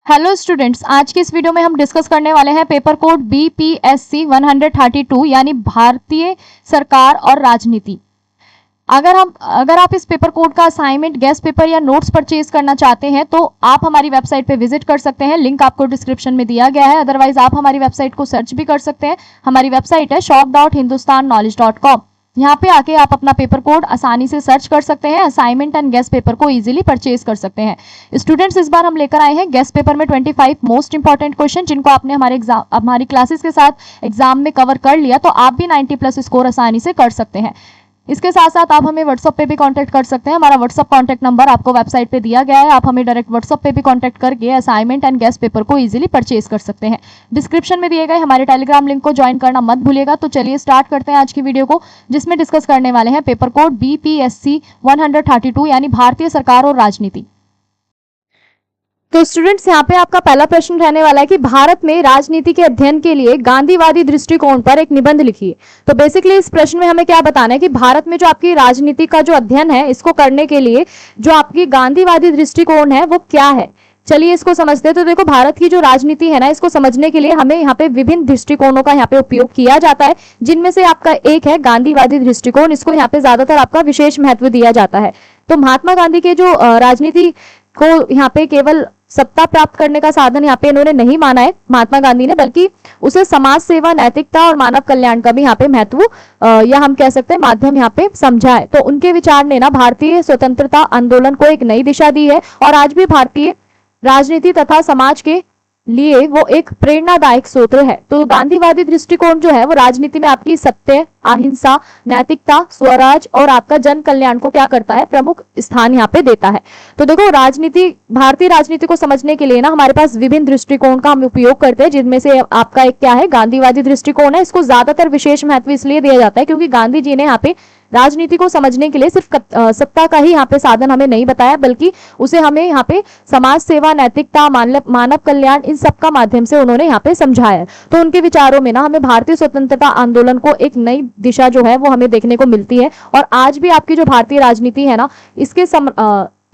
Hello students, आज की इस वीडियो में हम डिस्कस करने वाले हैं पेपर कोड BPSC 132 यानी भारतीय सरकार और राजनीति। अगर आप इस पेपर कोड का असाइनमेंट, गेस्ट पेपर या नोट्स परचेज करना चाहते हैं तो आप हमारी वेबसाइट पे विजिट कर सकते हैं। लिंक आपको डिस्क्रिप्शन में दिया गया है। अदरवाइज आप हमारी वेबसाइट को सर्च भी कर सकते हैं। हमारी वेबसाइट है shop.hindustanknowledge.com। यहाँ पे आके आप अपना पेपर कोड आसानी से सर्च कर सकते हैं। असाइनमेंट एंड गेस्ट पेपर को इजीली परचेज कर सकते हैं। स्टूडेंट्स, इस बार हम लेकर आए हैं गेस्ट पेपर में 25 मोस्ट इंपॉर्टेंट क्वेश्चन, जिनको आपने हमारी क्लासेस के साथ एग्जाम में कवर कर लिया तो आप भी 90+ स्कोर आसानी से कर सकते हैं। इसके साथ साथ आप हमें व्हाट्सएप पे भी कांटेक्ट कर सकते हैं। हमारा व्हाट्सएप कांटेक्ट नंबर आपको वेबसाइट पे दिया गया है। आप हमें डायरेक्ट व्हाट्सएप पे भी कांटेक्ट करके असाइनमेंट एंड गेस्ट पेपर को इजीली परचेज कर सकते हैं। डिस्क्रिप्शन में दिए गए हमारे टेलीग्राम लिंक को ज्वाइन करना मत भूलिएगा। तो चलिए स्टार्ट करते हैं आज की वीडियो को, जिसमें डिस्कस करने वाले हैं पेपर कोड BPSC 132 यानी भारतीय सरकार और राजनीति। तो स्टूडेंट्स, यहाँ पे आपका पहला प्रश्न रहने वाला है कि भारत में राजनीति के अध्ययन के लिए गांधीवादी दृष्टिकोण पर एक निबंध लिखिए। तो बेसिकली इस प्रश्न में हमें क्या बताना है कि भारत में जो आपकी राजनीति का जो अध्ययन है, इसको करने के लिए जो आपकी गांधीवादी दृष्टिकोण है वो क्या है। चलिए इसको समझते हैं। तो देखो, भारत की जो राजनीति है ना, इसको समझने के लिए हमें यहाँ पे विभिन्न दृष्टिकोणों का यहाँ पे उपयोग किया जाता है, जिनमें से आपका एक है गांधीवादी दृष्टिकोण। इसको यहाँ पे ज्यादातर आपका विशेष महत्व दिया जाता है। तो महात्मा गांधी के जो राजनीति को यहाँ पे केवल सत्ता प्राप्त करने का साधन यहाँ पे इन्होंने नहीं माना है महात्मा गांधी ने, बल्कि उसे समाज सेवा, नैतिकता और मानव कल्याण का भी यहाँ पे महत्व या हम कह सकते हैं माध्यम यहाँ पे समझा है। तो उनके विचार ने ना भारतीय स्वतंत्रता आंदोलन को एक नई दिशा दी है और आज भी भारतीय राजनीति तथा समाज के लिए वो एक प्रेरणादायक स्रोत है। तो गांधीवादी दृष्टिकोण जो है वो राजनीति में आपकी सत्य, अहिंसा, नैतिकता, स्वराज और आपका जन कल्याण को क्या करता है, प्रमुख स्थान यहाँ पे देता है। तो देखो, भारतीय राजनीति को समझने के लिए ना हमारे पास विभिन्न दृष्टिकोण का हम उपयोग करते हैं, जिनमें से आपका एक क्या है, गांधीवादी दृष्टिकोण है। इसको ज्यादातर विशेष महत्व इसलिए दिया जाता है क्योंकि गांधी जी ने यहाँ पे राजनीति को समझने के लिए सिर्फ सत्ता का ही यहाँ पे साधन हमें नहीं बताया, बल्कि उसे हमें यहाँ पे समाज सेवा, नैतिकता, मानव कल्याण, इन सब का माध्यम से उन्होंने यहाँ पे समझाया। तो उनके विचारों में ना हमें भारतीय स्वतंत्रता आंदोलन को एक नई दिशा जो है वो हमें देखने को मिलती है। और आज भी आपकी जो भारतीय राजनीति है ना,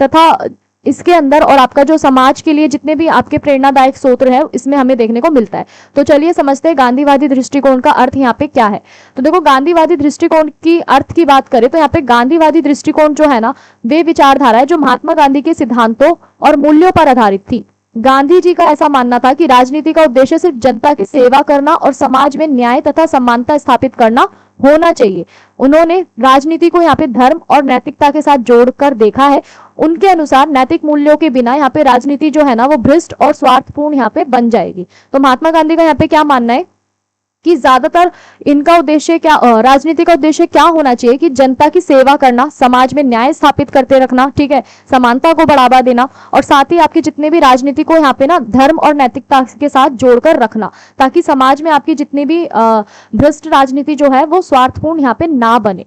तथा इसके अंदर और आपका जो समाज के लिए जितने भी आपके प्रेरणादायक स्रोत है, इसमें हमें देखने को मिलता है। तो चलिए समझते हैं गांधीवादी दृष्टिकोण का अर्थ यहाँ पे क्या है। तो देखो, गांधीवादी दृष्टिकोण की अर्थ की बात करें तो यहाँ पे गांधीवादी दृष्टिकोण जो है ना, वे विचारधारा है जो महात्मा गांधी के सिद्धांतों और मूल्यों पर आधारित थी। गांधी जी का ऐसा मानना था कि राजनीति का उद्देश्य सिर्फ जनता की सेवा करना और समाज में न्याय तथा समानता स्थापित करना होना चाहिए। उन्होंने राजनीति को यहाँ पे धर्म और नैतिकता के साथ जोड़कर देखा है। उनके अनुसार नैतिक मूल्यों के बिना यहाँ पे राजनीति जो है ना वो भ्रष्ट और स्वार्थपूर्ण यहाँ पे बन जाएगी। तो महात्मा गांधी का यहाँ पे क्या मानना है कि ज्यादातर इनका उद्देश्य क्या, राजनीति का उद्देश्य क्या होना चाहिए कि जनता की सेवा करना, समाज में न्याय स्थापित करते रखना, ठीक है, समानता को बढ़ावा देना और साथ ही आपकी जितने भी राजनीति को यहाँ पे ना धर्म और नैतिकता के साथ जोड़कर रखना, ताकि समाज में आपकी जितनी भी भ्रष्ट राजनीति जो है वो स्वार्थपूर्ण यहाँ पे ना बने।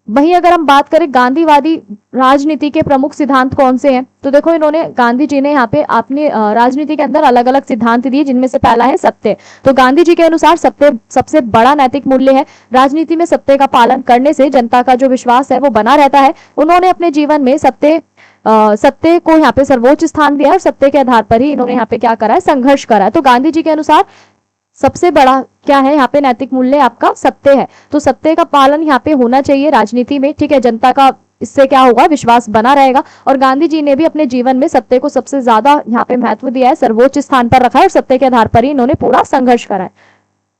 वहीं अगर हम बात करें गांधीवादी राजनीति के प्रमुख सिद्धांत कौन से हैं, तो देखो, गांधी जी ने यहाँ पे अपने राजनीति के अंदर अलग अलग सिद्धांत दिए, जिनमें से पहला है सत्य। तो गांधी जी के अनुसार सत्य सबसे बड़ा नैतिक मूल्य है। राजनीति में सत्य का पालन करने से जनता का जो विश्वास है वो बना रहता है। उन्होंने अपने जीवन में सत्य को यहाँ पे सर्वोच्च स्थान दिया और सत्य के आधार पर ही इन्होंने यहाँ पे क्या करा है, संघर्ष करा है। तो गांधी जी के अनुसार सबसे बड़ा क्या है यहाँ पे नैतिक मूल्य आपका सत्य है। तो सत्य का पालन यहाँ पे होना चाहिए राजनीति में, ठीक है, जनता का इससे क्या होगा, विश्वास बना रहेगा। और गांधी जी ने भी अपने जीवन में सत्य को सबसे ज्यादा यहाँ पे महत्व दिया है, सर्वोच्च स्थान पर रखा है और सत्य के आधार पर ही इन्होंने पूरा संघर्ष करा है।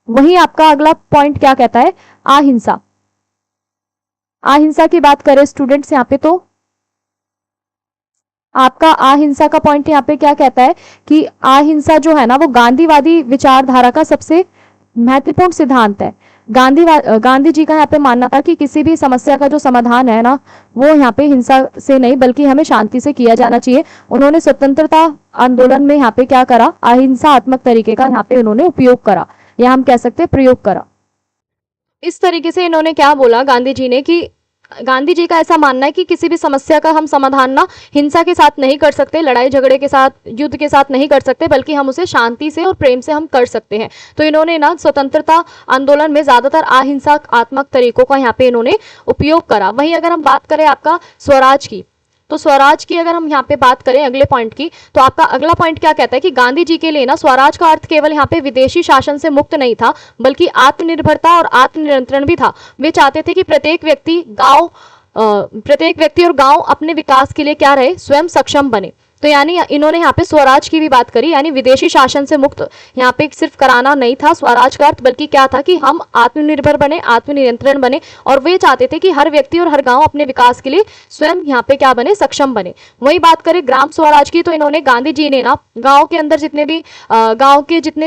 वहीं आपका अगला पॉइंट क्या कहता है, अहिंसा। अहिंसा की बात करें स्टूडेंट्स यहाँ पे, तो आपका अहिंसा का पॉइंट यहाँ पे क्या कहता है कि अहिंसा जो है ना वो गांधीवादी विचारधारा का सबसे महत्वपूर्ण सिद्धांत है। गांधी जी का यहाँ पे मानना था कि किसी भी समस्या का जो समाधान है ना वो यहाँ पे हिंसा से नहीं बल्कि हमें शांति से किया जाना चाहिए। उन्होंने स्वतंत्रता आंदोलन में यहाँ पे क्या करा, अहिंसात्मक तरीके का यहाँ पे उन्होंने उपयोग करा, या हम कह सकते हैं प्रयोग करा। इस तरीके से इन्होंने क्या बोला गांधी जी ने कि गांधी जी का ऐसा मानना है कि किसी भी समस्या का हम समाधान ना हिंसा के साथ नहीं कर सकते, लड़ाई झगड़े के साथ, युद्ध के साथ नहीं कर सकते, बल्कि हम उसे शांति से और प्रेम से हम कर सकते हैं। तो इन्होंने ना स्वतंत्रता आंदोलन में ज्यादातर अहिंसात्मक तरीकों का यहाँ पे इन्होंने उपयोग करा। वहीं अगर हम बात करें आपका स्वराज की, तो स्वराज की अगर हम यहाँ पे बात करें अगले पॉइंट की, तो आपका अगला पॉइंट क्या कहता है कि गांधी जी के लिए ना स्वराज का अर्थ केवल यहाँ पे विदेशी शासन से मुक्त नहीं था, बल्कि आत्मनिर्भरता और आत्मनियंत्रण भी था। वे चाहते थे कि प्रत्येक व्यक्ति और गांव अपने विकास के लिए क्या रहे, स्वयं सक्षम बने। तो यानी इन्होंने यहाँ पे स्वराज की भी बात करी, यानी विदेशी शासन से मुक्त यहाँ पे सिर्फ कराना नहीं था स्वराज का अर्थ, बल्कि क्या था कि हम आत्मनिर्भर बने, आत्मनियंत्रण बने, और वे चाहते थे कि हर व्यक्ति और हर गांव अपने विकास के लिए स्वयं यहाँ पे क्या बने, सक्षम बने। वही बात करें ग्राम स्वराज की, तो इन्होंने गांधी जी ने ना गाँव के अंदर जितने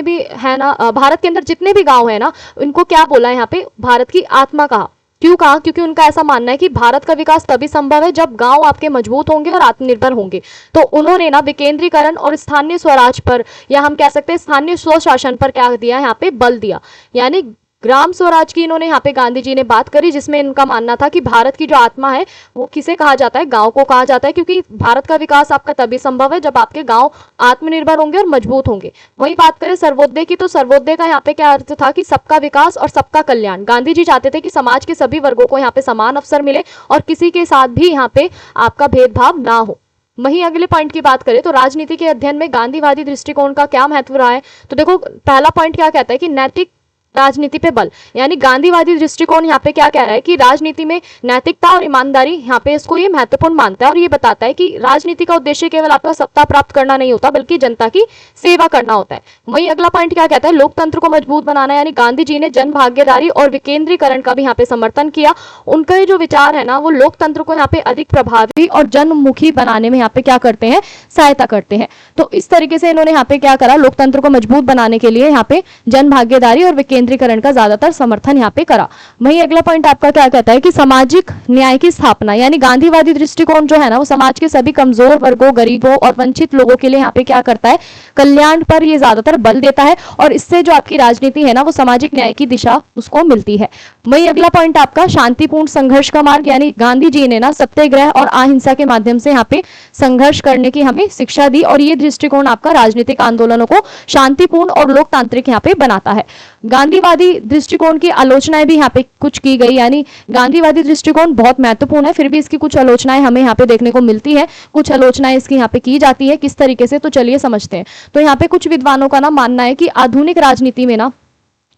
भी है ना, भारत के अंदर जितने भी गाँव है ना, उनको क्या बोला यहाँ पे, भारत की आत्मा कहा। क्यों कहा? क्योंकि उनका ऐसा मानना है कि भारत का विकास तभी संभव है जब गांव आपके मजबूत होंगे और आत्मनिर्भर होंगे। तो उन्होंने ना विकेंद्रीकरण और स्थानीय स्वराज पर, या हम कह सकते हैं स्थानीय स्वशासन पर क्या दिया, यहाँ पे बल दिया। यानी ग्राम स्वराज की इन्होंने यहाँ पे गांधी जी ने बात करी, जिसमें इनका मानना था कि भारत की जो आत्मा है वो किसे कहा जाता है, गांव को कहा जाता है, क्योंकि भारत का विकास आपका तभी संभव है जब आपके गांव आत्मनिर्भर होंगे और मजबूत होंगे। वही बात करें सर्वोदय की, तो सर्वोदय का यहाँ पे क्या अर्थ था कि सबका विकास और सबका कल्याण। गांधी जी चाहते थे कि समाज के सभी वर्गों को यहाँ पे समान अवसर मिले और किसी के साथ भी यहाँ पे आपका भेदभाव ना हो। वहीं अगले पॉइंट की बात करें तो राजनीति के अध्ययन में गांधीवादी दृष्टिकोण का क्या महत्व रहा है। तो देखो पहला पॉइंट क्या कहता है कि नैतिक राजनीति पे बल, यानी गांधीवादी दृष्टिकोण यहाँ पे क्या कह रहा है कि राजनीति में नैतिकता और ईमानदारी यहाँ पे इसको ये महत्वपूर्ण मानता है, और ये बताता है कि राजनीति का उद्देश्य केवल आपका सत्ता प्राप्त करना नहीं होता, बल्कि जनता की सेवा करना होता है। वहीं अगला पॉइंट क्या कहता है, लोकतंत्र को मजबूत बनाना, यानी गांधी जी ने जन भागीदारी और विकेंद्रीकरण का भी यहाँ पे समर्थन किया। उनका ये जो विचार है ना, वो लोकतंत्र को यहाँ पे अधिक प्रभावी और जनमुखी बनाने में यहाँ पे क्या करते हैं, सहायता करते हैं। तो इस तरीके से इन्होंने यहाँ पे क्या करा, लोकतंत्र को मजबूत बनाने के लिए यहाँ पे जन भागीदारी और विकेंद्रीकरण का ज्यादातर समर्थन यहाँ पे करा। वहीं अगला पॉइंट आपका क्या कहता है कि सामाजिक न्याय की स्थापना, यानी गांधीवादी दृष्टिकोण जो है ना, वो समाज के सभी कमजोर वर्गों, गरीबों और वंचित लोगों के लिए यहाँ पे क्या करता है, कल्याण पर ये ज्यादातर बल देता है, और इससे जो आपकी राजनीति है ना, वो सामाजिक न्याय की दिशा उसको मिलती है। वहीं अगला पॉइंट आपका शांतिपूर्ण संघर्ष का मार्ग, यानी गांधी जी ने ना सत्याग्रह और अहिंसा के माध्यम से यहाँ पे संघर्ष करने की हमें शिक्षा दी, और ये दृष्टिकोण आपका राजनीतिक आंदोलनों को शांतिपूर्ण और लोकतांत्रिक यहाँ पे बनाता है। गांधीवादी दृष्टिकोण की आलोचनाएं भी यहाँ पे कुछ की गई, यानी गांधीवादी दृष्टिकोण बहुत महत्वपूर्ण है, फिर भी इसकी कुछ आलोचनाएं हमें यहाँ पे देखने को मिलती है। कुछ आलोचनाएं इसकी यहाँ पे की जाती है, किस तरीके से, तो चलिए समझते हैं। तो यहाँ पे कुछ विद्वानों का ना मानना है कि आधुनिक राजनीति में ना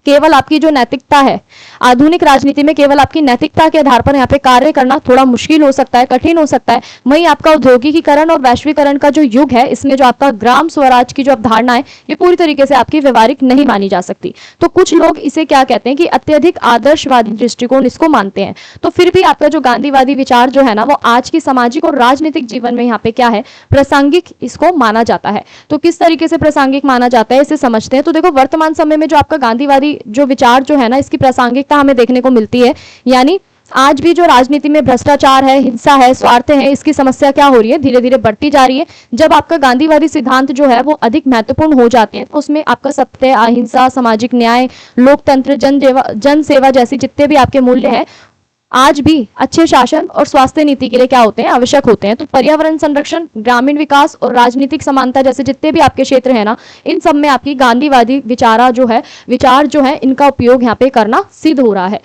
केवल आपकी जो नैतिकता है, आधुनिक राजनीति में केवल आपकी नैतिकता के आधार पर यहाँ पे कार्य करना थोड़ा मुश्किल हो सकता है, कठिन हो सकता है। वहीं आपका औद्योगिकीकरण और वैश्वीकरण का जो युग है, इसमें जो आपका ग्राम स्वराज की जो अवधारणा है, ये पूरी तरीके से आपकी व्यवहारिक नहीं मानी जा सकती। तो कुछ लोग इसे क्या कहते हैं कि अत्यधिक आदर्शवादी दृष्टिकोण इसको मानते हैं। तो फिर भी आपका जो गांधीवादी विचार जो है ना, वो आज की सामाजिक और राजनीतिक जीवन में यहाँ पे क्या है, प्रासंगिक इसको माना जाता है। तो किस तरीके से प्रासंगिक माना जाता है, इसे समझते हैं। तो देखो वर्तमान समय में जो आपका गांधीवादी जो विचार जो है ना, इसकी प्रासंगिकता हमें देखने को मिलती है। यानी आज भी जो राजनीति में भ्रष्टाचार है, हिंसा है, स्वार्थ है, इसकी समस्या क्या हो रही है, धीरे धीरे बढ़ती जा रही है। जब आपका गांधीवादी सिद्धांत जो है वो अधिक महत्वपूर्ण हो जाते हैं, तो उसमें आपका सत्य, अहिंसा, सामाजिक न्याय, लोकतंत्र, जन सेवा जैसे जितने भी आपके मूल्य हैं, आज भी अच्छे शासन और स्वास्थ्य नीति के लिए क्या होते हैं, आवश्यक होते हैं। तो पर्यावरण संरक्षण, ग्रामीण विकास और राजनीतिक समानता जैसे जितने भी आपके क्षेत्र है ना, इन सब में आपकी गांधीवादी विचार जो है इनका उपयोग यहाँ पे करना सिद्ध हो रहा है।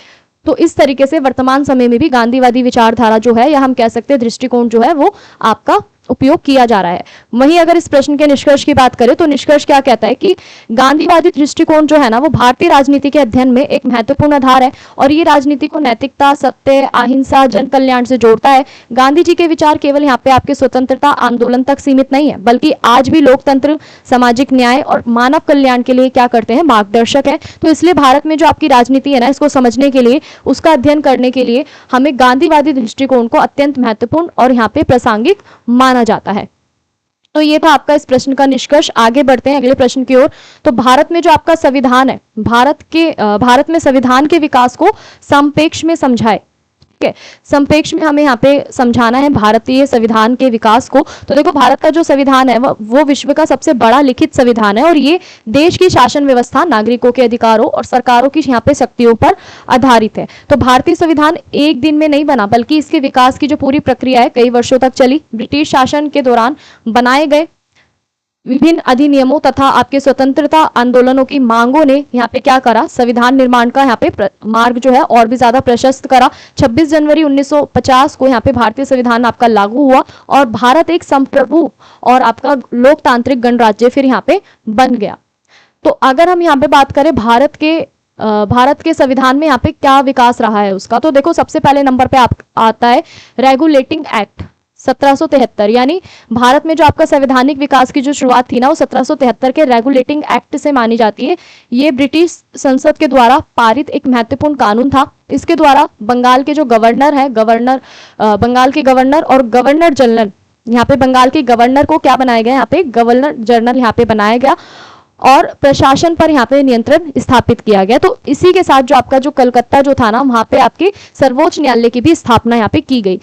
तो इस तरीके से वर्तमान समय में भी गांधीवादी विचारधारा जो है, या हम कह सकते हैं दृष्टिकोण जो है, वो आपका उपयोग किया जा रहा है। वहीं अगर इस प्रश्न के निष्कर्ष की बात करें तो निष्कर्ष क्या कहता है कि गांधीवादी दृष्टिकोण जो है ना, वो भारतीय राजनीति के अध्ययन में एक महत्वपूर्ण आधार है, और ये राजनीति को नैतिकता, सत्य, अहिंसा, जन कल्याण से जोड़ता है। गांधी जी के विचार केवल यहाँ पे आपके स्वतंत्रता आंदोलन तक सीमित नहीं है, बल्कि आज भी लोकतंत्र, सामाजिक न्याय और मानव कल्याण के लिए क्या करते हैं, मार्गदर्शक है। तो इसलिए भारत में जो आपकी राजनीति है ना, इसको समझने के लिए, उसका अध्ययन करने के लिए हमें गांधीवादी दृष्टिकोण को अत्यंत महत्वपूर्ण और यहाँ पे प्रासंगिक माना जाता है। तो ये था आपका इस प्रश्न का निष्कर्ष। आगे बढ़ते हैं अगले प्रश्न की ओर। तो भारत में जो आपका संविधान है, भारत में संविधान के विकास को संपेक्ष में समझाए। ठीक है, संपेक्ष में हमें यहाँ पे समझाना है भारतीय संविधान के विकास को। तो देखो भारत का जो संविधान है वो विश्व का सबसे बड़ा लिखित संविधान है, और ये देश की शासन व्यवस्था, नागरिकों के अधिकारों और सरकारों की यहाँ पे शक्तियों पर आधारित है। तो भारतीय संविधान एक दिन में नहीं बना, बल्कि इसके विकास की जो पूरी प्रक्रिया है कई वर्षों तक चली। ब्रिटिश शासन के दौरान बनाए गए विभिन्न अधिनियमों तथा आपके स्वतंत्रता आंदोलनों की मांगों ने यहाँ पे क्या करा, संविधान निर्माण का यहाँ पे मार्ग जो है और भी ज्यादा प्रशस्त करा। 26 जनवरी 1950 को यहाँ पे भारतीय संविधान आपका लागू हुआ और भारत एक संप्रभु और आपका लोकतांत्रिक गणराज्य फिर यहाँ पे बन गया। तो अगर हम यहाँ पे बात करें भारत के संविधान में यहाँ पे क्या विकास रहा है उसका, तो देखो सबसे पहले नंबर पे आता है रेगुलेटिंग एक्ट 1773, यानी भारत में जो आपका संवैधानिक विकास की जो शुरुआत थी ना वो 1773 के रेगुलेटिंग एक्ट से मानी जाती है। ये ब्रिटिश संसद के द्वारा पारित एक महत्वपूर्ण कानून था। इसके द्वारा बंगाल के जो गवर्नर है, बंगाल के गवर्नर और गवर्नर जनरल, यहाँ पे बंगाल के गवर्नर को क्या बनाया गया, यहाँ पे गवर्नर जनरल यहाँ पे बनाया गया और प्रशासन पर यहाँ पे नियंत्रण स्थापित किया गया। तो इसी के साथ जो आपका जो कलकत्ता जो था ना, वहां पे आपके सर्वोच्च न्यायालय की भी स्थापना यहाँ पे की गई।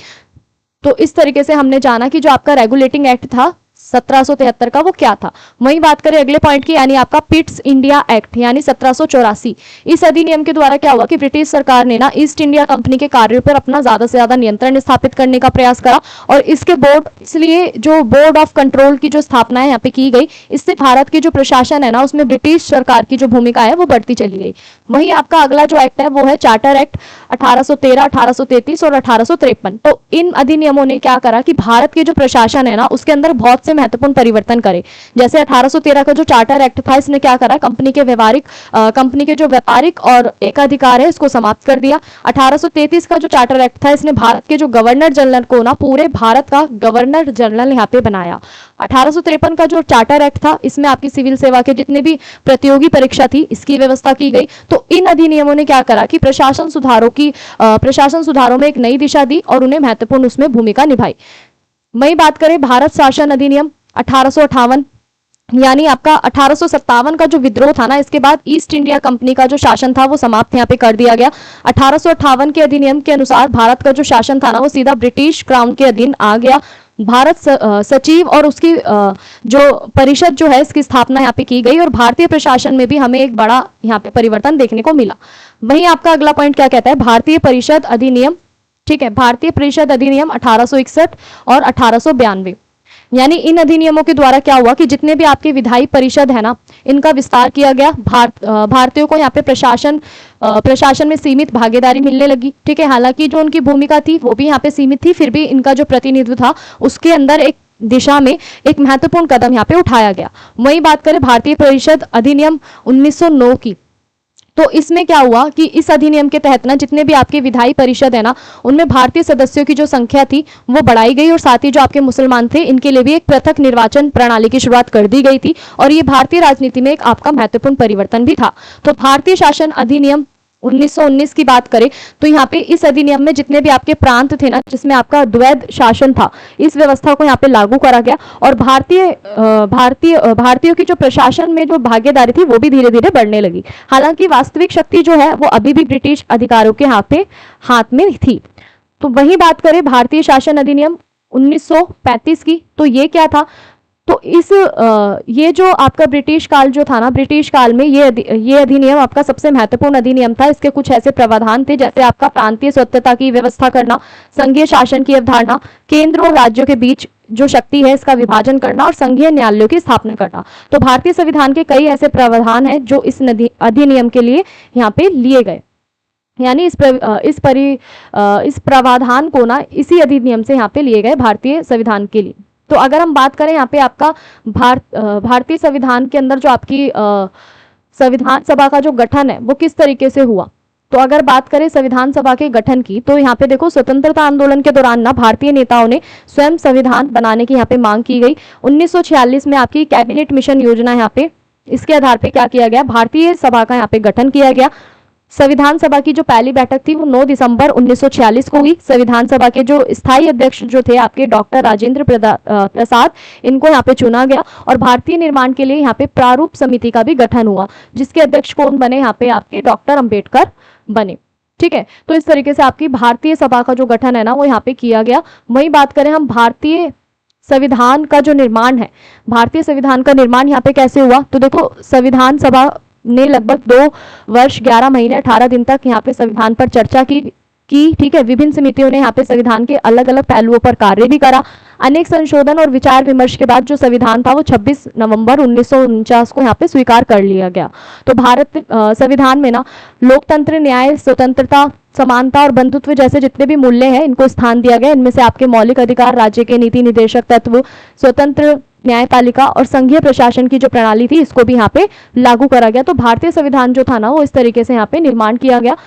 तो इस तरीके से हमने जाना कि जो आपका रेगुलेटिंग एक्ट था 1773 का वो क्या था। वहीं बात करें अगले पॉइंट की, यानी आपका पिट्स इंडिया एक्ट यानी 1784। इस अधिनियम के द्वारा क्या हुआ कि ब्रिटिश सरकार ने ना ईस्ट इंडिया कंपनी के कार्यों पर अपना ज्यादा से ज्यादा नियंत्रण स्थापित करने का प्रयास करा और इसके इसलिए जो बोर्ड ऑफ कंट्रोल की जो स्थापना है यहाँ पे की गई, इससे भारत की जो प्रशासन है ना उसमें ब्रिटिश सरकार की जो भूमिका है वो बढ़ती चली गई। वहीं आपका अगला जो एक्ट है वो है चार्टर एक्ट 1813, 1833 और 1853। तो इन अधिनियमों ने क्या करा कि भारत के जो प्रशासन है ना उसके अंदर बहुत से महत्वपूर्ण परिवर्तन करे। जैसे 1813 का जो चार्टर एक्ट था, इसने क्या करा, कंपनी के जो व्यापारिक और एकाधिकार है इसको समाप्त कर दिया। 1833 का जो चार्टर एक्ट था, इसने भारत के जो गवर्नर जनरल को ना पूरे भारत का गवर्नर जनरल यहाँ पे बनाया। 1853 का जो चार्टर एक्ट था, इसमें आपकी सिविल सेवा के जितने भी प्रतियोगी परीक्षा थी इसकी व्यवस्था की गई। तो इन अधिनियमों ने क्या करा कि प्रशासन सुधारों में एक नई दिशा दी और उन्हें महत्वपूर्ण उसमें भूमिका निभाई। वही बात करें भारत शासन अधिनियम 1858, यानी आपका 1857 का जो विद्रोह था ना, इसके बाद ईस्ट इंडिया कंपनी का जो शासन था वो समाप्त यहाँ पे कर दिया गया। 1858 के अधिनियम के अनुसार भारत का जो शासन था ना वो सीधा ब्रिटिश क्राउन के अधीन आ गया। भारत सचिव और उसकी जो परिषद जो है इसकी स्थापना यहाँ पे की गई और भारतीय प्रशासन में भी हमें एक बड़ा यहाँ पे परिवर्तन देखने को मिला। वहीं आपका अगला पॉइंट क्या कहता है, भारतीय परिषद अधिनियम, ठीक है, भारतीय परिषद अधिनियम 1861 और 1892, यानी इन अधिनियमों के द्वारा क्या हुआ कि जितने भी आपके विधायी परिषद है ना इनका विस्तार किया गया। भारतीयों को यहाँ पे प्रशासन में सीमित भागीदारी मिलने लगी। ठीक है, हालांकि जो उनकी भूमिका थी वो भी यहाँ पे सीमित थी, फिर भी इनका जो प्रतिनिधित्व था उसके अंदर एक दिशा में एक महत्वपूर्ण कदम यहाँ पे उठाया गया। वही बात करें भारतीय परिषद अधिनियम 1909 की, तो इसमें क्या हुआ कि इस अधिनियम के तहत ना जितने भी आपके विधायी परिषद है ना उनमें भारतीय सदस्यों की जो संख्या थी वो बढ़ाई गई और साथ ही जो आपके मुसलमान थे इनके लिए भी एक पृथक निर्वाचन प्रणाली की शुरुआत कर दी गई थी और ये भारतीय राजनीति में एक आपका महत्वपूर्ण परिवर्तन भी था। तो भारतीय शासन अधिनियम 1919 की बात करें तो यहाँ पे इस अधिनियम में जितने भी आपके प्रांत थे ना जिसमें आपका द्वैध शासन था, इस व्यवस्था को यहाँ पे लागू करा गया और भारतीयों की जो प्रशासन में जो भागीदारी थी वो भी धीरे धीरे बढ़ने लगी। हालांकि वास्तविक शक्ति जो है वो अभी भी ब्रिटिश अधिकारियों के हाथ में थी। तो वही बात करें भारतीय शासन अधिनियम 1935 की, तो ये क्या था, तो ये जो आपका ब्रिटिश काल जो था ना, ब्रिटिश काल में ये अधिनियम आपका सबसे महत्वपूर्ण अधिनियम था। इसके कुछ ऐसे प्रावधान थे जैसे आपका प्रांतीय स्वतंत्रता की व्यवस्था करना, संघीय शासन की अवधारणा, केंद्र और राज्यों के बीच जो शक्ति है इसका विभाजन करना और संघीय न्यायालयों की स्थापना करना। तो भारतीय संविधान के कई ऐसे प्रावधान हैं जो इस अधिनियम के लिए यहाँ पे लिए गए, यानी इस प्रावधान को ना इसी अधिनियम से यहाँ पे लिए गए भारतीय संविधान के लिए। तो अगर हम बात करें यहाँ पे आपका भारतीय संविधान के अंदर जो आपकी संविधान सभा का जो गठन है वो किस तरीके से हुआ, तो अगर बात करें संविधान सभा के गठन की तो यहाँ पे देखो स्वतंत्रता आंदोलन के दौरान ना भारतीय नेताओं ने स्वयं संविधान बनाने की यहाँ पे मांग की गई। 1946 में आपकी कैबिनेट मिशन योजना यहाँ पे इसके आधार पे क्या किया गया, भारतीय सभा का यहाँ पे गठन किया गया। संविधान सभा की जो पहली बैठक थी वो 9 दिसंबर 1946 को हुई। संविधान सभा के जो स्थायी अध्यक्ष जो थे आपके डॉक्टर राजेंद्र प्रसाद, इनको यहाँ पे चुना गया और भारतीय निर्माण के लिए यहाँ पे प्रारूप समिति का भी गठन हुआ जिसके अध्यक्ष कौन बने, यहाँ पे आपके डॉक्टर अंबेडकर बने। ठीक है, तो इस तरीके से आपकी भारतीय सभा का जो गठन है ना वो यहाँ पे किया गया। वही बात करें हम भारतीय संविधान का जो निर्माण है, भारतीय संविधान का निर्माण यहाँ पे कैसे हुआ, तो देखो संविधान सभा ने लगभग 2 वर्ष 11 महीने 18 दिन तक यहाँ पे संविधान पर चर्चा की, की, ठीक है। विभिन्न समितियों ने यहाँ पे संविधान के अलग अलग पहलुओं पर कार्य भी करा। अनेक संशोधन और विचार विमर्श के बाद जो संविधान था वो 26 नवंबर 1949 को यहाँ पे स्वीकार कर लिया गया। तो भारत संविधान में ना लोकतंत्र, न्याय, स्वतंत्रता, समानता और बंधुत्व जैसे जितने भी मूल्य हैं इनको स्थान दिया गया। इनमें से आपके मौलिक अधिकार, राज्य के नीति निर्देशक तत्व, स्वतंत्र न्यायपालिका और संघीय प्रशासन की जो प्रणाली थी इसको भी यहाँ पे लागू करा गया। तो भारतीय संविधान जो था ना वो इस तरीके से यहाँ पे निर्माण किया गया।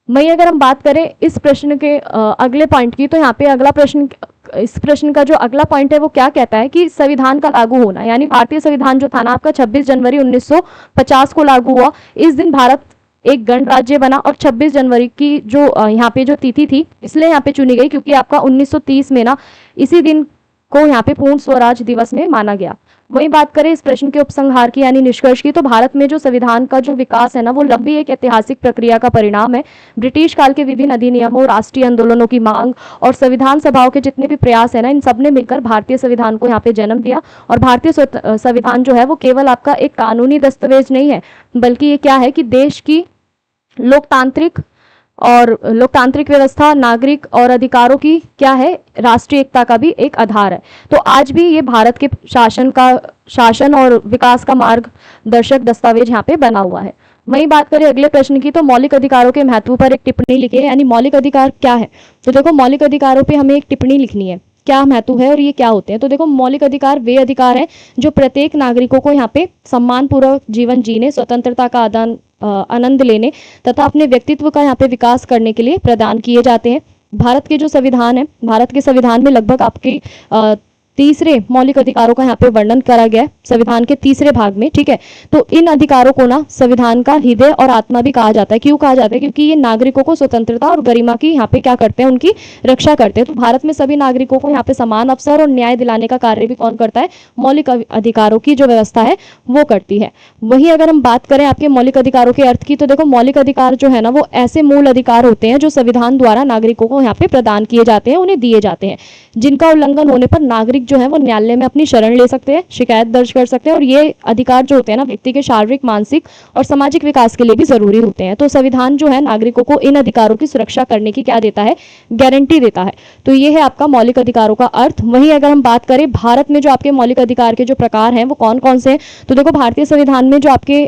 वहीं अगर हम बात करें इस प्रश्न के अगले पॉइंट की, तो यहाँ पे अगला प्रश्न, इस प्रश्न का जो अगला पॉइंट है वो क्या कहता है कि संविधान का लागू होना, यानी भारतीय संविधान जो था ना आपका 26 जनवरी 1950 को लागू हुआ। इस दिन भारत एक गणराज्य बना और 26 जनवरी की जो यहाँ पे जो तिथि थी इसलिए यहाँ पे चुनी गई क्योंकि आपका 1930 में ना इसी दिन को यहाँ पे पूर्ण स्वराज दिवस में माना गया। वहीं बात करें इस प्रश्न के उपसंहार की यानी निष्कर्ष की, तो भारत में जो संविधान का जो विकास है ना वो लंबी एक ऐतिहासिक प्रक्रिया का परिणाम है। ब्रिटिश काल के विभिन्न अधिनियमों, राष्ट्रीय आंदोलनों की मांग और संविधान सभाओं के जितने भी प्रयास है ना इन सब ने मिलकर भारतीय संविधान को यहाँ पे जन्म दिया। और भारतीय संविधान जो है वो केवल आपका एक कानूनी दस्तावेज नहीं है, बल्कि ये क्या है कि देश की लोकतांत्रिक व्यवस्था, नागरिक और अधिकारों की क्या है, राष्ट्रीय एकता का भी एक आधार है। तो आज भी ये भारत के शासन और विकास का मार्गदर्शक दस्तावेज यहाँ पे बना हुआ है। वहीं बात करें अगले प्रश्न की, तो मौलिक अधिकारों के महत्व पर एक टिप्पणी लिखिए, यानी मौलिक अधिकार क्या है। तो देखो मौलिक अधिकारों पे हमें एक टिप्पणी लिखनी है, क्या महत्व है और ये क्या होते हैं। तो देखो मौलिक अधिकार वे अधिकार हैं जो प्रत्येक नागरिकों को यहाँ पे सम्मानपूर्वक जीवन जीने, स्वतंत्रता का आनंद लेने तथा अपने व्यक्तित्व का यहाँ पे विकास करने के लिए प्रदान किए जाते हैं। भारत के जो संविधान है, भारत के संविधान में लगभग आपके तीसरे मौलिक अधिकारों का यहाँ पे वर्णन करा गया है संविधान के तीसरे भाग में, ठीक है। तो इन अधिकारों को ना संविधान का हृदय और आत्मा भी कहा जाता है। क्यों कहा जाता है? क्योंकि ये नागरिकों को स्वतंत्रता और गरिमा की यहाँ पे क्या करते हैं, उनकी रक्षा करते हैं। तो भारत में सभी नागरिकों को यहाँ पे समान अवसर और न्याय दिलाने का कार्य भी कौन करता है? मौलिक अधिकारों की जो व्यवस्था है वो करती है। वहीं अगर हम बात करें आपके मौलिक अधिकारों के अर्थ की, तो देखो मौलिक अधिकार जो है ना वो ऐसे मूल अधिकार होते हैं जो संविधान द्वारा नागरिकों को यहाँ पे प्रदान किए जाते हैं, उन्हें दिए जाते हैं, जिनका उल्लंघन होने पर नागरिक जो है वो न्यायालय में अपनी शरण ले सकते हैं, शिकायत दर्ज कर सकते हैं। और ये अधिकार जो होते हैं ना व्यक्ति के शारीरिक, मानसिक और सामाजिक विकास के लिए भी जरूरी होते हैं। तो संविधान जो है नागरिकों को इन अधिकारों की सुरक्षा करने की क्या देता है? गारंटी देता है। तो ये है आपका मौलिक अधिकारों का अर्थ। वहीं अगर हम बात करें भारत में जो आपके मौलिक अधिकार के जो प्रकार हैं वो कौन कौन से हैं, तो देखो भारतीय संविधान में जो आपके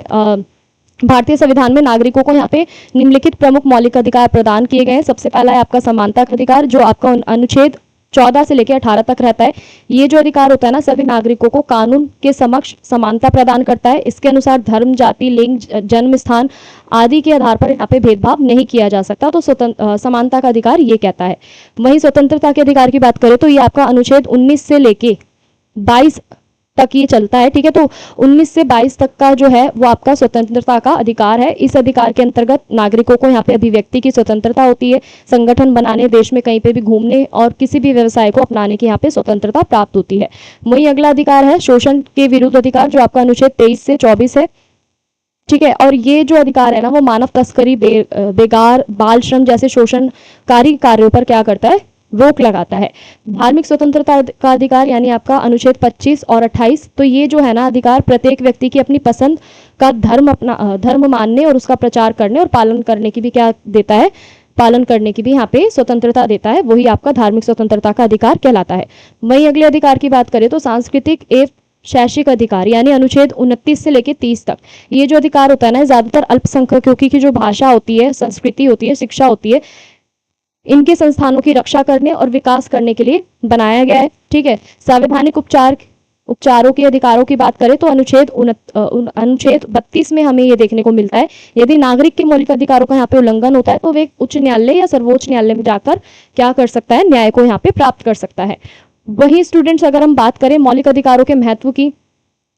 भारतीय संविधान में नागरिकों को यहाँ पे निम्नलिखित प्रमुख मौलिक अधिकार प्रदान किए गए हैं। सबसे पहला है आपका समानता का अधिकार, जो आपका अनुच्छेद 14 से लेकर 18 तक रहता है। ये जो अधिकार होता है ना सभी नागरिकों को कानून के समक्ष समानता प्रदान करता है। इसके अनुसार धर्म, जाति, लिंग, जन्म स्थान आदि के आधार पर यहाँ पे भेदभाव नहीं किया जा सकता। तो समानता का अधिकार ये कहता है। वहीं स्वतंत्रता के अधिकार की बात करें तो ये आपका अनुच्छेद 19 से लेके 22 तक ये चलता है, ठीक है। तो 19 से 22 तक का जो है वो आपका स्वतंत्रता का अधिकार है। इस अधिकार के अंतर्गत नागरिकों को यहाँ पे अभिव्यक्ति की स्वतंत्रता होती है, संगठन बनाने, देश में कहीं पे भी घूमने और किसी भी व्यवसाय को अपनाने की यहाँ पे स्वतंत्रता प्राप्त होती है। वहीं अगला अधिकार है शोषण के विरुद्ध अधिकार, जो आपका अनुच्छेद 23 से 24 है, ठीक है। और ये जो अधिकार है ना वो मानव तस्करी, बेगार, बाल श्रम जैसे शोषणकारी कार्यों पर क्या करता है? रोक लगाता है। धार्मिक स्वतंत्रता का अधिकार यानी आपका अनुच्छेद 25 और 28, तो ये जो है ना अधिकार प्रत्येक व्यक्ति की अपनी पसंद का धर्म मानने और उसका प्रचार करने और पालन करने की भी क्या देता है? पालन करने की भी यहाँ पे स्वतंत्रता देता है। वही आपका धार्मिक स्वतंत्रता का अधिकार कहलाता है। वहीं अगले अधिकार की बात करें तो सांस्कृतिक एवं शैक्षिक अधिकार यानी अनुच्छेद 29 से लेकर 30 तक, ये जो अधिकार होता है ना ज्यादातर अल्पसंख्यकों की जो भाषा होती है, संस्कृति होती है, शिक्षा होती है, इनके संस्थानों की रक्षा करने और विकास करने के लिए बनाया गया है, ठीक है। संवैधानिक उपचारों के अधिकारों की बात करें तो अनुच्छेद 32 में हमें ये देखने को मिलता है, यदि नागरिक के मौलिक अधिकारों का यहाँ पे उल्लंघन होता है तो वे उच्च न्यायालय या सर्वोच्च न्यायालय में जाकर क्या कर सकता है? न्याय को यहाँ पे प्राप्त कर सकता है। वहीं स्टूडेंट्स अगर हम बात करें मौलिक अधिकारों के महत्व की,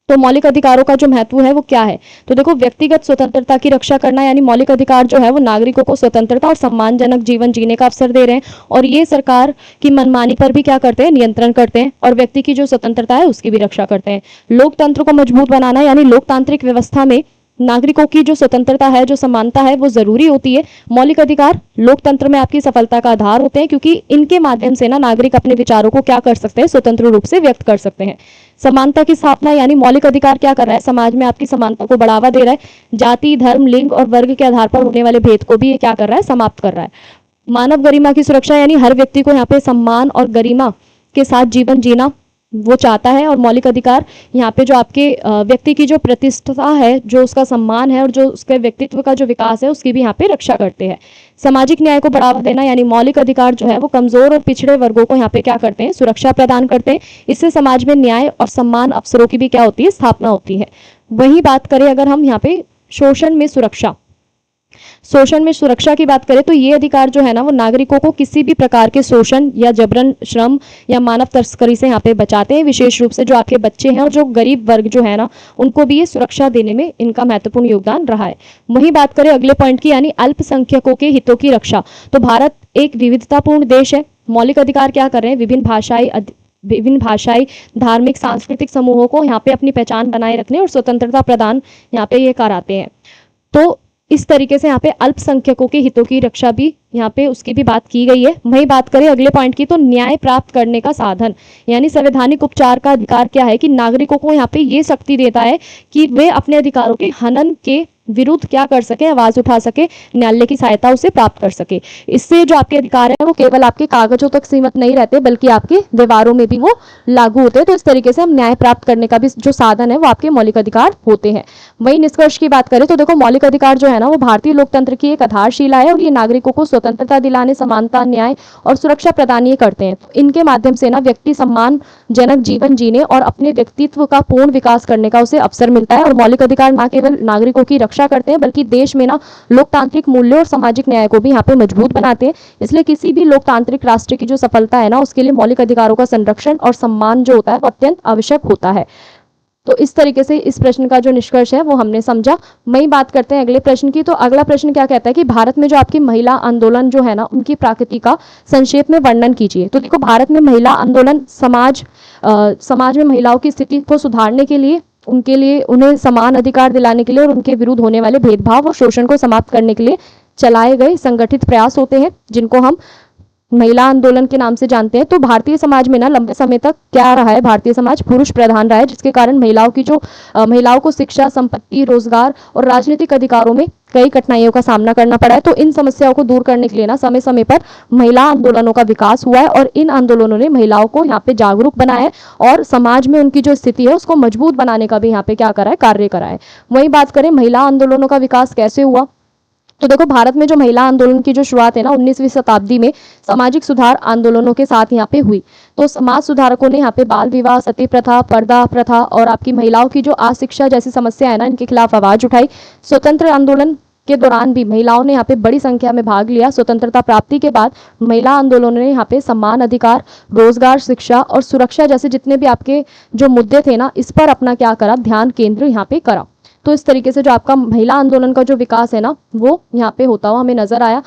तो मौलिक अधिकारों का जो महत्व है वो क्या है? तो देखो व्यक्तिगत स्वतंत्रता की रक्षा करना, यानी मौलिक अधिकार जो है वो नागरिकों को स्वतंत्रता और सम्मानजनक जीवन जीने का अवसर दे रहे हैं, और ये सरकार की मनमानी पर भी क्या करते हैं? नियंत्रण करते हैं, और व्यक्ति की जो स्वतंत्रता है उसकी भी रक्षा करते हैं। लोकतंत्र को मजबूत बनाना, यानी लोकतांत्रिक व्यवस्था में नागरिकों की जो स्वतंत्रता है, जो समानता है वो जरूरी होती है। मौलिक अधिकार लोकतंत्र में आपकी सफलता का आधार होते हैं, क्योंकि इनके माध्यम से ना नागरिक अपने विचारों को क्या कर सकते हैं? स्वतंत्र रूप से व्यक्त कर सकते हैं। समानता की स्थापना, यानी मौलिक अधिकार क्या कर रहा है? समाज में आपकी समानता को बढ़ावा दे रहा है। जाति, धर्म, लिंग और वर्ग के आधार पर होने वाले भेद को भी ये क्या कर रहा है? समाप्त कर रहा है। मानव गरिमा की सुरक्षा यानी हर व्यक्ति को यहाँ पे सम्मान और गरिमा के साथ जीवन जीना वो चाहता है। और मौलिक अधिकार यहाँ पे जो आपके व्यक्ति की जो प्रतिष्ठा है, जो उसका सम्मान है और जो उसके व्यक्तित्व का जो विकास है उसकी भी यहाँ पे रक्षा करते हैं। सामाजिक न्याय को बढ़ावा देना यानी मौलिक अधिकार जो है वो कमजोर और पिछड़े वर्गों को यहाँ पे क्या करते हैं, सुरक्षा प्रदान करते हैं। इससे समाज में न्याय और सम्मान अवसरों की भी क्या होती है, स्थापना होती है। वही बात करें अगर हम यहाँ पे शोषण में सुरक्षा की बात करें तो ये अधिकार जो है ना वो नागरिकों को किसी भी प्रकार के शोषण या जबरन श्रम या मानव तस्करी से यहाँ पे बचाते हैं। विशेष रूप से जो आपके बच्चे हैं और जो गरीब वर्ग जो है ना उनको भी ये सुरक्षा देने में इनका महत्वपूर्ण योगदान रहा है। वही बात करें अगले पॉइंट की यानी अल्पसंख्यकों के हितों की रक्षा। तो भारत एक विविधतापूर्ण देश है। मौलिक अधिकार क्या कर रहे हैं, विभिन्न भाषाई धार्मिक सांस्कृतिक समूहों को यहाँ पे अपनी पहचान बनाए रखने और स्वतंत्रता प्रदान यहाँ पे ये कराते हैं। तो इस तरीके से यहाँ पे अल्पसंख्यकों के हितों की रक्षा भी यहाँ पे उसकी भी बात की गई है। वही बात करें अगले पॉइंट की तो न्याय प्राप्त करने का साधन यानी संवैधानिक उपचार का अधिकार क्या है कि नागरिकों को यहाँ पे ये शक्ति देता है कि वे अपने अधिकारों के हनन के विरुद्ध क्या कर सके, आवाज उठा सके, न्यायालय की सहायता उसे प्राप्त कर सके। इससे जो आपके अधिकार है वो केवल आपके कागजों तक सीमित नहीं रहते बल्कि आपके व्यवहारों में भी वो लागू होते हैं। तो इस तरीके से हम न्याय प्राप्त करने का भी जो साधन है वो आपके मौलिक अधिकार होते हैं। वही निष्कर्ष की बात करें तो देखो मौलिक अधिकार जो है ना वो भारतीय लोकतंत्र की एक आधारशिला है और ये नागरिकों को स्वतंत्रता दिलाने, समानता, न्याय और सुरक्षा प्रदान करते हैं। तो इनके माध्यम से ना व्यक्ति सम्मानजनक जीवन जीने और अपने व्यक्तित्व का पूर्ण विकास करने का उसे अवसर मिलता है। और मौलिक अधिकार न केवल नागरिकों की रक्षा करते हैं बल्कि देश में ना लोकतांत्रिक मूल्यों और सामाजिक न्याय को भी यहाँ पे मजबूत बनाते हैं। इसलिए किसी भी लोकतांत्रिक राष्ट्र की जो सफलता है ना उसके लिए मौलिक अधिकारों का संरक्षण और सम्मान जो होता है वो अत्यंत आवश्यक होता है। तो इस तरीके से इस प्रश्न का जो निष्कर्ष है वो हमने समझा। वही बात करते हैं अगले प्रश्न की। तो अगला प्रश्न क्या कहता है कि भारत में जो आपकी महिला आंदोलन जो है ना उनकी प्रकृति का संक्षेप में वर्णन कीजिए। तो देखो भारत में महिला आंदोलन समाज में महिलाओं की स्थिति को सुधारने के लिए, उन्हें समान अधिकार दिलाने के लिए और उनके विरुद्ध होने वाले भेदभाव और शोषण को समाप्त करने के लिए चलाए गए संगठित प्रयास होते हैं जिनको हम महिला आंदोलन के नाम से जानते हैं। तो भारतीय समाज में ना लंबे समय तक क्या रहा है, भारतीय समाज पुरुष प्रधान रहा है जिसके कारण महिलाओं को शिक्षा, संपत्ति, रोजगार और राजनीतिक अधिकारों में कई कठिनाइयों का सामना करना पड़ा है। तो इन समस्याओं को दूर करने के लिए ना समय समय पर महिला आंदोलनों का विकास हुआ है और इन आंदोलनों ने महिलाओं को यहाँ पे जागरूक बनाया है और समाज में उनकी जो स्थिति है उसको मजबूत बनाने का भी यहाँ पे क्या करा है, कार्य करा है। वही बात करें महिला आंदोलनों का विकास कैसे हुआ। तो देखो भारत में जो महिला आंदोलन की जो शुरुआत है ना 19वीं शताब्दी में सामाजिक सुधार आंदोलनों के साथ यहाँ पे हुई। तो समाज सुधारकों ने यहाँ पे बाल विवाह, सती प्रथा, पर्दा प्रथा और आपकी महिलाओं की जो अशिक्षा जैसी समस्या है ना इनके खिलाफ आवाज उठाई। स्वतंत्र आंदोलन के दौरान भी महिलाओं ने यहाँ पे बड़ी संख्या में भाग लिया। स्वतंत्रता प्राप्ति के बाद महिला आंदोलनों ने यहाँ पे सम्मान, अधिकार, रोजगार, शिक्षा और सुरक्षा जैसे जितने भी आपके जो मुद्दे थे ना इस पर अपना क्या करा, ध्यान केंद्र यहाँ पे करा। तो इस तरीके से जो आपका महिला आंदोलन का जो विकास है ना वो यहाँ पे होता हुआ हमें नजर आया।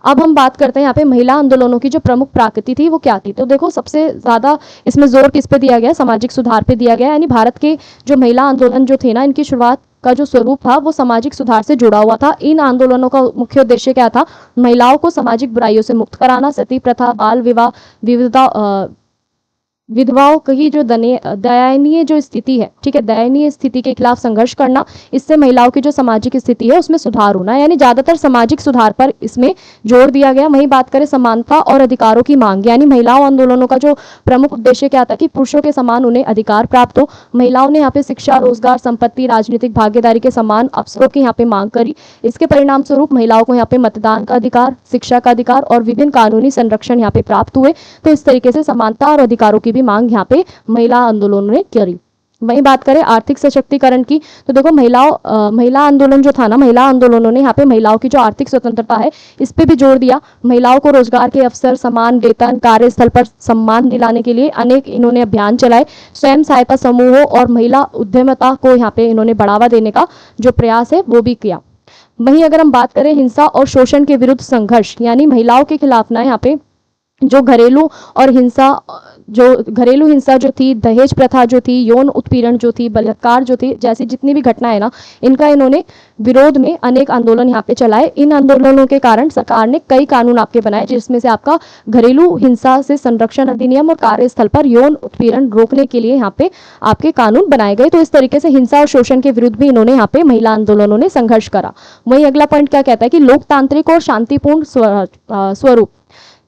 अब हम बात करते हैं यहाँ पे महिला आंदोलनों की जो प्रमुख प्रकृति थी वो क्या थी। तो देखो सबसे ज्यादा इसमें जोर किस पे दिया गया, सामाजिक सुधार पे दिया गया। यानी भारत के जो महिला आंदोलन जो थे ना इनकी शुरुआत का जो स्वरूप था वो सामाजिक सुधार से जुड़ा हुआ था। इन आंदोलनों का मुख्य उद्देश्य क्या था, महिलाओं को सामाजिक बुराइयों से मुक्त कराना, सती प्रथा, बाल विवाह, विधवाओं की जो दयनीय जो स्थिति है, ठीक है, दयनीय स्थिति के खिलाफ संघर्ष करना, इससे महिलाओं की जो सामाजिक स्थिति है उसमें सुधार होना। यानी ज्यादातर सामाजिक सुधार पर इसमें जोर दिया गया। वही बात करें समानता और अधिकारों की मांग, यानी महिलाओं आंदोलनों का जो प्रमुख उद्देश्य क्या था कि पुरुषों के समान उन्हें अधिकार प्राप्त हो। महिलाओं ने यहाँ पे शिक्षा, रोजगार, संपत्ति, राजनीतिक भागीदारी के समान अवसरों की यहाँ पे मांग करी। इसके परिणाम स्वरूप महिलाओं को यहाँ पे मतदान का अधिकार, शिक्षा का अधिकार और विभिन्न कानूनी संरक्षण यहाँ पे प्राप्त हुए। तो इस तरीके से समानता और अधिकारों की मांग यहाँ पे महिला आंदोलनों ने करी। वही बात करें आर्थिक सशक्तिकरण की। तो देखो महिला आंदोलन जो था ना, महिला आंदोलनों ने यहाँ पे महिलाओं की जो आर्थिक स्वतंत्रता है इस पे भी जोर दिया। महिलाओं को रोजगार के अवसर, समान वेतन, कार्यस्थल पर सम्मान दिलाने के लिए अनेक इन्होंने अभियान चलाए। स्वयं सहायता समूहों और महिला उद्यमिता को यहाँ पे इन्होंने बढ़ावा देने का जो प्रयास है वो भी किया। वहीं अगर हम बात करें हिंसा और शोषण के विरुद्ध संघर्ष, यानी महिलाओं के खिलाफ ना यहाँ पे जो घरेलू और हिंसा घरेलू हिंसा जो थी, दहेज प्रथा जो थी, यौन उत्पीड़न जो थी, बलात्कार जो थी, जैसी जितनी भी घटनाएं ना, इनका इन्होंने विरोध में अनेक आंदोलन यहाँ पे चलाए। इन आंदोलनों के कारण सरकार ने कई कानून आपके बनाए, जिसमें से आपका घरेलू हिंसा से संरक्षण अधिनियम और कार्यस्थल पर यौन उत्पीड़न रोकने के लिए यहाँ पे आपके कानून बनाए गए। तो इस तरीके से हिंसा और शोषण के विरुद्ध भी इन्होंने यहाँ पे महिला आंदोलनों ने संघर्ष करा। वहीं अगला पॉइंट क्या कहता है कि लोकतांत्रिक और शांतिपूर्ण स्वरूप,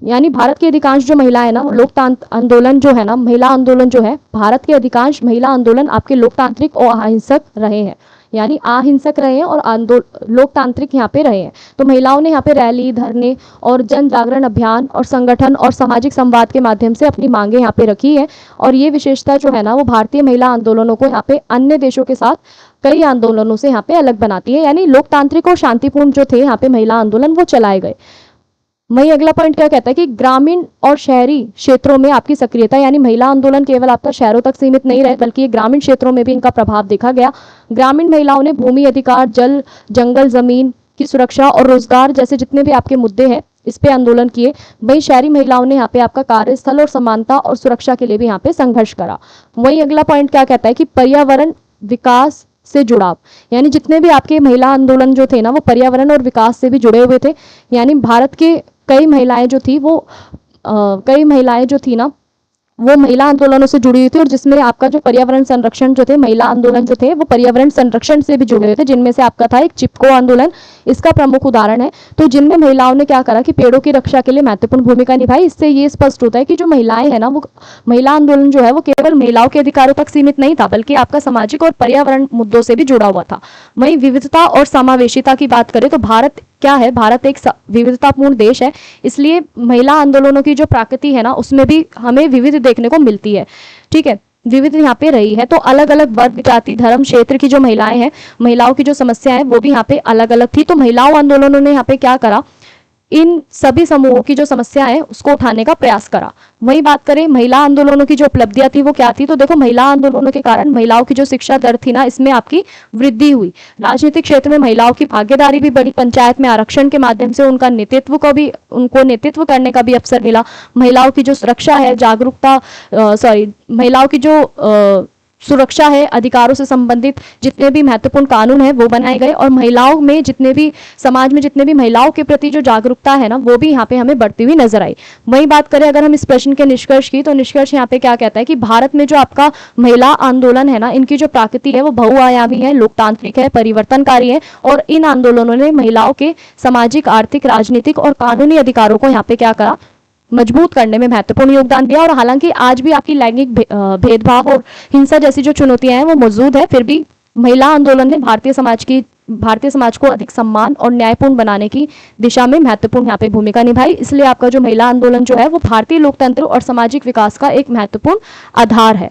यानी भारत की अधिकांश जो महिला है ना, लोकतांत्रिक आंदोलन जो है ना, महिला आंदोलन जो है, भारत के अधिकांश महिला आंदोलन आपके लोकतांत्रिक और अहिंसक रहे हैं, यानी अहिंसक रहे हैं और लोकतांत्रिक यहाँ पे रहे हैं। तो महिलाओं ने यहाँ पे रैली, धरने और जन जागरण अभियान और संगठन और सामाजिक संवाद के माध्यम से अपनी मांगे यहाँ पे रखी है। और ये विशेषता जो है ना, वो भारतीय महिला आंदोलनों को यहाँ पे अन्य देशों के साथ कई आंदोलनों से यहाँ पे अलग बनाती है। यानी लोकतांत्रिक और शांतिपूर्ण जो थे यहाँ पे महिला आंदोलन, वो चलाए गए। वहीं अगला पॉइंट क्या कहता है कि ग्रामीण और शहरी क्षेत्रों में आपकी सक्रियता, यानी महिला आंदोलन केवल आपका शहरों तक सीमित नहीं रहे, बल्कि ग्रामीण क्षेत्रों में भी इनका प्रभाव देखा गया। ग्रामीण महिलाओं ने भूमि अधिकार, जल, जंगल, जमीन की सुरक्षा और रोजगार जैसे जितने भी आपके मुद्दे हैं, इस पे आंदोलन किए। वहीं शहरी महिलाओं ने यहाँ पे आपका कार्यस्थल और समानता और सुरक्षा के लिए भी यहाँ पे संघर्ष करा। वहीं अगला पॉइंट क्या कहता है कि पर्यावरण विकास से जुड़ाव, यानी जितने भी आपके महिला आंदोलन जो थे ना, वो पर्यावरण और विकास से भी जुड़े हुए थे। यानी भारत के कई महिलाएं जो थी ना, वो महिला आंदोलनों से जुड़ी हुई थी। और जिसमें आपका जो पर्यावरण संरक्षण जो थे, महिला आंदोलन जो थे, वो पर्यावरण संरक्षण से भी जुड़े हुए थे, जिनमें से आपका था एक चिपको आंदोलन, इसका प्रमुख उदाहरण है। तो जिनमें महिलाओं ने क्या करा कि पेड़ों की रक्षा के लिए महत्वपूर्ण भूमिका निभाई। इससे ये स्पष्ट होता है कि जो महिलाएं हैं ना, वो महिला आंदोलन जो है वो केवल महिलाओं के अधिकारों तक सीमित नहीं था, बल्कि आपका सामाजिक और पर्यावरण मुद्दों से भी जुड़ा हुआ था। वहीं विविधता और समावेशिता की बात करें तो भारत क्या है, भारत एक विविधतापूर्ण देश है, इसलिए महिला आंदोलनों की जो प्रकृति है ना, उसमें भी हमें विविध देखने को मिलती है। ठीक है, विविध यहाँ पे रही है। तो अलग अलग वर्ग, जाति, धर्म, क्षेत्र की जो महिलाएं हैं, महिलाओं की जो समस्या है, वो भी यहाँ पे अलग अलग थी। तो महिलाओं आंदोलनों ने यहाँ पे क्या करा, इन सभी समूहों की जो समस्या है उसको उठाने का प्रयास करा। वही बात करें महिला आंदोलनों की जो उपलब्धियां थी वो क्या थी, तो देखो महिला आंदोलनों के कारण महिलाओं की जो शिक्षा दर थी ना, इसमें आपकी वृद्धि हुई। राजनीतिक क्षेत्र में महिलाओं की भागीदारी भी बढ़ी। पंचायत में आरक्षण के माध्यम से उनको नेतृत्व करने का भी अवसर मिला। महिलाओं की जो सुरक्षा है, महिलाओं की जो सुरक्षा है, अधिकारों से संबंधित जितने भी महत्वपूर्ण कानून है वो बनाए गए। और महिलाओं में समाज में जितने भी महिलाओं के प्रति जो जागरूकता है ना, वो भी यहाँ पे हमें बढ़ती हुई नजर आई। वही बात करें अगर हम इस प्रश्न के निष्कर्ष की, तो निष्कर्ष यहाँ पे क्या कहता है कि भारत में जो आपका महिला आंदोलन है ना, इनकी जो प्रकृति है वो बहुआयामी है, लोकतांत्रिक है, परिवर्तनकारी है। और इन आंदोलनों ने महिलाओं के सामाजिक, आर्थिक, राजनीतिक और कानूनी अधिकारों को यहाँ पे क्या करा, मजबूत करने में महत्वपूर्ण योगदान दिया। और हालांकि आज भी आपकी लैंगिक भेदभाव और हिंसा जैसी जो चुनौतियां हैं वो मौजूद है, फिर भी महिला आंदोलन ने भारतीय समाज को अधिक सम्मान और न्यायपूर्ण बनाने की दिशा में महत्वपूर्ण यहाँ पे भूमिका निभाई। इसलिए आपका जो महिला आंदोलन जो है वो भारतीय लोकतंत्र और सामाजिक विकास का एक महत्वपूर्ण आधार है।